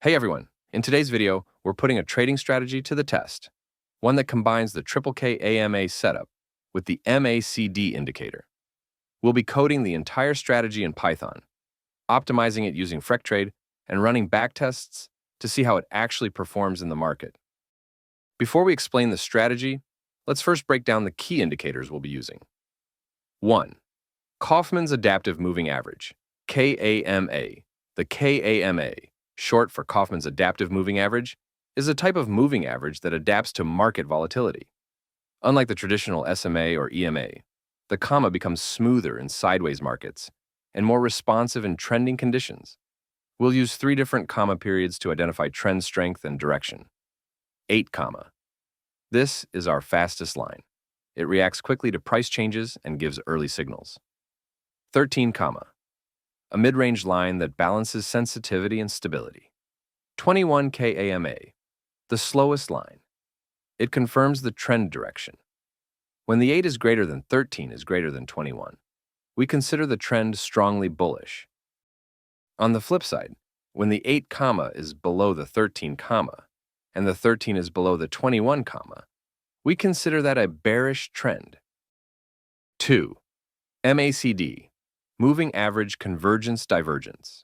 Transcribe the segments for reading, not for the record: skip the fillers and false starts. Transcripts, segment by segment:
Hey everyone, in today's video, we're putting a trading strategy to the test, one that combines the triple KAMA setup with the MACD indicator. We'll be coding the entire strategy in Python, optimizing it using Freqtrade, and running backtests to see how it actually performs in the market. Before we explain the strategy, let's first break down the key indicators we'll be using. 1. Kaufman's Adaptive Moving Average, KAMA. The KAMA, short for Kaufman's Adaptive Moving Average, is a type of moving average that adapts to market volatility. Unlike the traditional SMA or EMA, the comma becomes smoother in sideways markets and more responsive in trending conditions. We'll use 3 different comma periods to identify trend strength and direction. 8 comma. This is our fastest line. It reacts quickly to price changes and gives early signals. 13 comma. A mid-range line that balances sensitivity and stability. 21 KAMA, the slowest line. It confirms the trend direction. When the 8 is greater than 13 is greater than 21, we consider the trend strongly bullish. On the flip side, when the 8 comma is below the 13 comma and the 13 is below the 21 comma, we consider that a bearish trend. 2. MACD. Moving Average Convergence Divergence.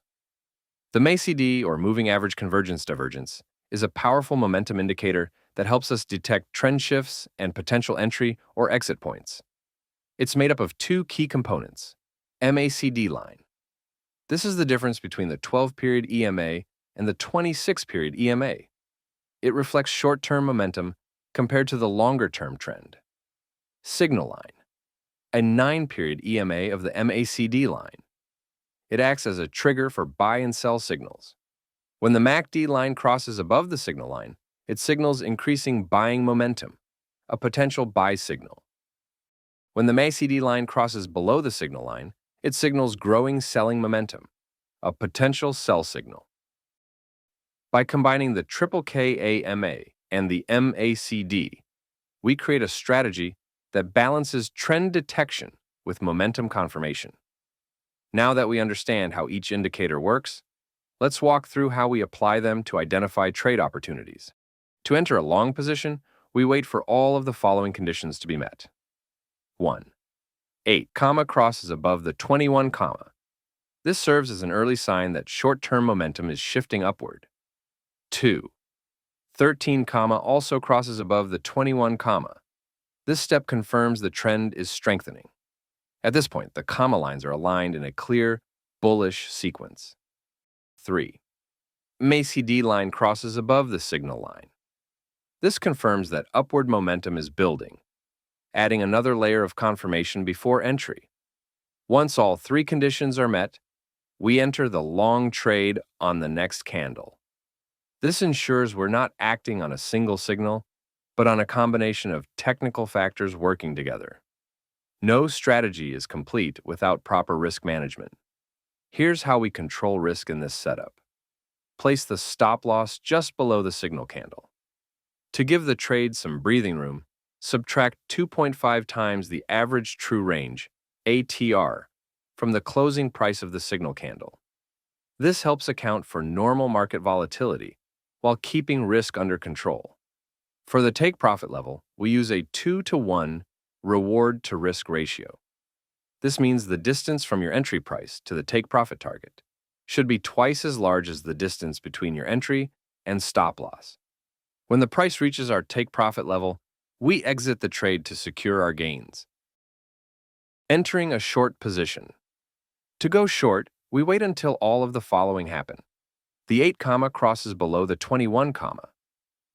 The MACD, or Moving Average Convergence Divergence, is a powerful momentum indicator that helps us detect trend shifts and potential entry or exit points. It's made up of 2 key components. MACD line. This is the difference between the 12-period EMA and the 26-period EMA. It reflects short-term momentum compared to the longer-term trend. Signal line. A 9-period EMA of the MACD line. It acts as a trigger for buy and sell signals. When the MACD line crosses above the signal line, it signals increasing buying momentum, a potential buy signal. When the MACD line crosses below the signal line, it signals growing selling momentum, a potential sell signal. By combining the triple KAMA and the MACD, we create a strategy that balances trend detection with momentum confirmation. Now that we understand how each indicator works, let's walk through how we apply them to identify trade opportunities. To enter a long position, we wait for all of the following conditions to be met. 1. 8 comma crosses above the 21 comma. This serves as an early sign that short-term momentum is shifting upward. 2. 13 comma also crosses above the 21 comma. This step confirms the trend is strengthening. At this point, the comma lines are aligned in a clear, bullish sequence. 3. MACD line crosses above the signal line. This confirms that upward momentum is building, adding another layer of confirmation before entry. Once all 3 conditions are met, we enter the long trade on the next candle. This ensures we're not acting on a single signal, but on a combination of technical factors working together. No strategy is complete without proper risk management. Here's how we control risk in this setup. Place the stop loss just below the signal candle. To give the trade some breathing room, subtract 2.5 times the average true range, ATR, from the closing price of the signal candle. This helps account for normal market volatility while keeping risk under control. For the take profit level, we use a 2-to-1 reward to risk ratio. This means the distance from your entry price to the take profit target should be twice as large as the distance between your entry and stop loss. When the price reaches our take profit level, we exit the trade to secure our gains. Entering a short position. To go short, we wait until all of the following happen. The 8 comma crosses below the 21 comma.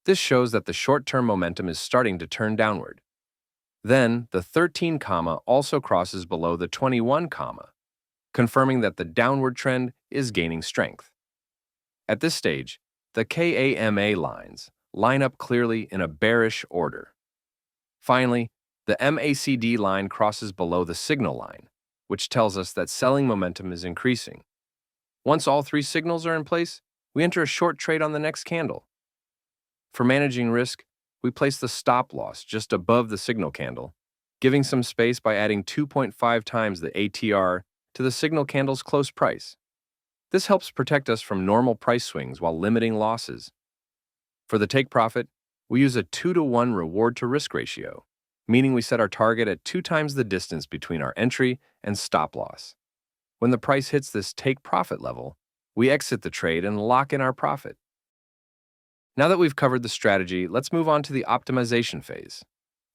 This shows that the short-term momentum is starting to turn downward. Then, the 13 comma also crosses below the 21 comma, confirming that the downward trend is gaining strength. At this stage, the KAMA lines line up clearly in a bearish order. Finally, the MACD line crosses below the signal line, which tells us that selling momentum is increasing. Once all 3 signals are in place, we enter a short trade on the next candle. For managing risk, we place the stop loss just above the signal candle, giving some space by adding 2.5 times the ATR to the signal candle's close price. This helps protect us from normal price swings while limiting losses. For the take profit, we use a 2-to-1 reward to risk ratio, meaning we set our target at 2 times the distance between our entry and stop loss. When the price hits this take profit level, we exit the trade and lock in our profit. Now that we've covered the strategy, let's move on to the optimization phase.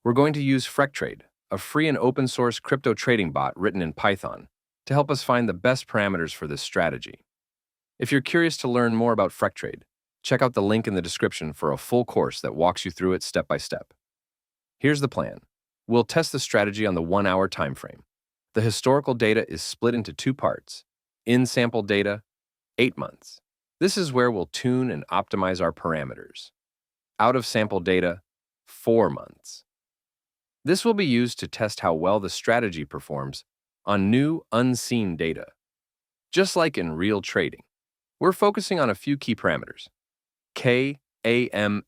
We're going to use Freqtrade, a free and open source crypto trading bot written in Python, to help us find the best parameters for this strategy. If you're curious to learn more about Freqtrade, check out the link in the description for a full course that walks you through it step by step. Here's the plan. We'll test the strategy on the 1-hour time frame. The historical data is split into 2 parts. In-sample data, 8 months. This is where we'll tune and optimize our parameters. Out-of-sample data, 4 months. This will be used to test how well the strategy performs on new, unseen data. Just like in real trading, we're focusing on a few key parameters: KAMA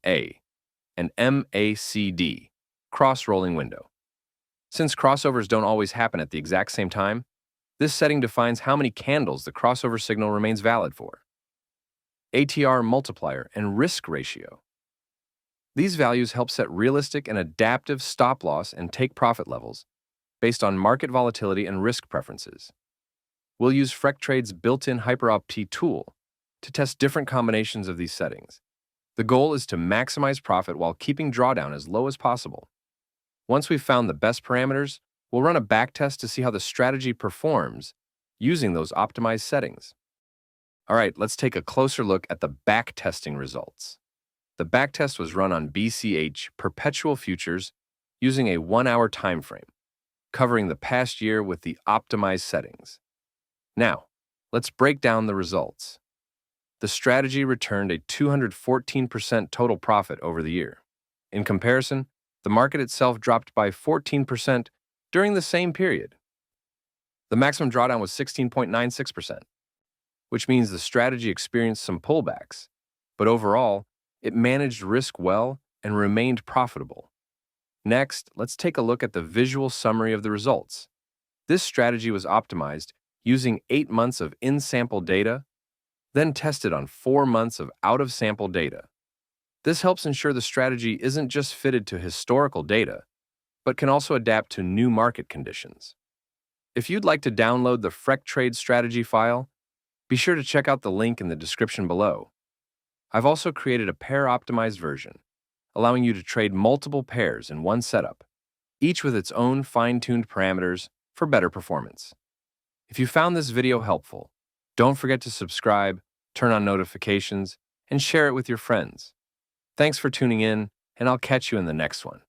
and MACD, cross-rolling window. Since crossovers don't always happen at the exact same time, this setting defines how many candles the crossover signal remains valid for. ATR multiplier and risk ratio. These values help set realistic and adaptive stop-loss and take-profit levels based on market volatility and risk preferences. We'll use Freqtrade's built-in HyperOpti tool to test different combinations of these settings. The goal is to maximize profit while keeping drawdown as low as possible. Once we've found the best parameters, we'll run a backtest to see how the strategy performs using those optimized settings. All right, let's take a closer look at the backtesting results. The backtest was run on BCH perpetual futures using a 1-hour time frame, covering the past year with the optimized settings. Now, let's break down the results. The strategy returned a 214% total profit over the year. In comparison, the market itself dropped by 14% during the same period. The maximum drawdown was 16.96%, which means the strategy experienced some pullbacks, but overall, it managed risk well and remained profitable. Next, let's take a look at the visual summary of the results. This strategy was optimized using 8 months of in-sample data, then tested on 4 months of out-of-sample data. This helps ensure the strategy isn't just fitted to historical data, but can also adapt to new market conditions. If you'd like to download the Freqtrade strategy file, be sure to check out the link in the description below. I've also created a pair-optimized version, allowing you to trade multiple pairs in one setup, each with its own fine-tuned parameters for better performance. If you found this video helpful, don't forget to subscribe, turn on notifications, and share it with your friends. Thanks for tuning in, and I'll catch you in the next one.